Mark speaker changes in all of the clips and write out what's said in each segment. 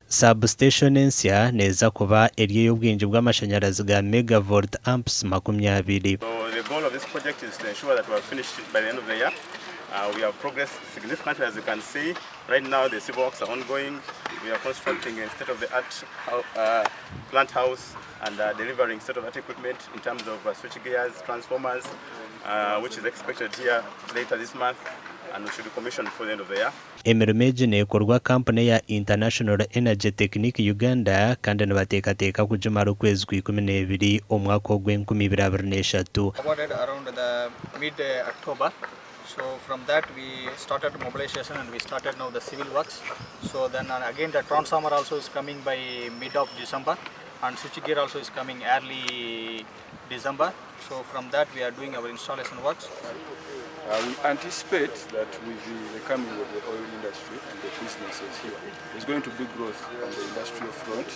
Speaker 1: Substation ensya neza kuba eriyo y'obwingi bw'amashanyarazi ga megavolt amps 20.
Speaker 2: So the goal of this project is to ensure that we are finished by the end of the year. We have progressed significantly, as you can see. Right now the civil works are ongoing. We are constructing a state-of-the-art plant house and delivering state-of-the-art equipment in terms of switch gears, transformers, which is expected here later this month, and we should be commissioned before the end of the year.
Speaker 1: Emirimo egi neekorwa kampuni ya International Energy Technique Uganda kandi nibateekateeka kugimara okwezi kwa 12 omwaka ogw'2023.
Speaker 3: Awarded around the mid-October. So from that we started mobilization and we started now the civil works. So then again the transformer also is coming by mid of December and switch gear also is coming early December. So from that we are doing our installation works.
Speaker 4: We anticipate that with the coming of the oil industry and the businesses here, there's going to be growth on the industrial front,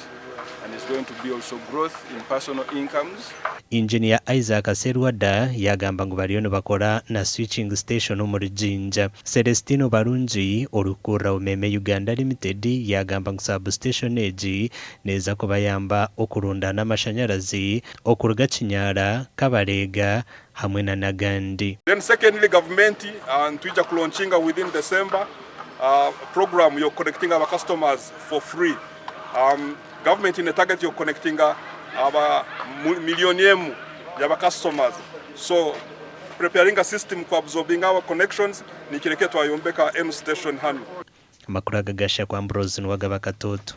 Speaker 4: and there's going to be also growth in personal incomes.
Speaker 1: Engineer Isaac Aserwada yagamba ngu bariyo nibakora na switching station omuri Jinja. Celestino Barungi orukura UMEME Uganda Limited yagamba ngu substation egi neza kubayamba okurunda n'amashanyarazi okuruga Kinyara, Kabarega hamwe na Nagandi.
Speaker 4: Then secondly, government and tuija kulaunching within December program you're connecting our customers for free. Government in the target you're connecting our million yaba customers. So preparing a system for absorbing our connections ni kireke twayombeka M station hano.
Speaker 1: Amakuru agagasha kwa Ambrose Nwagaba Katoto.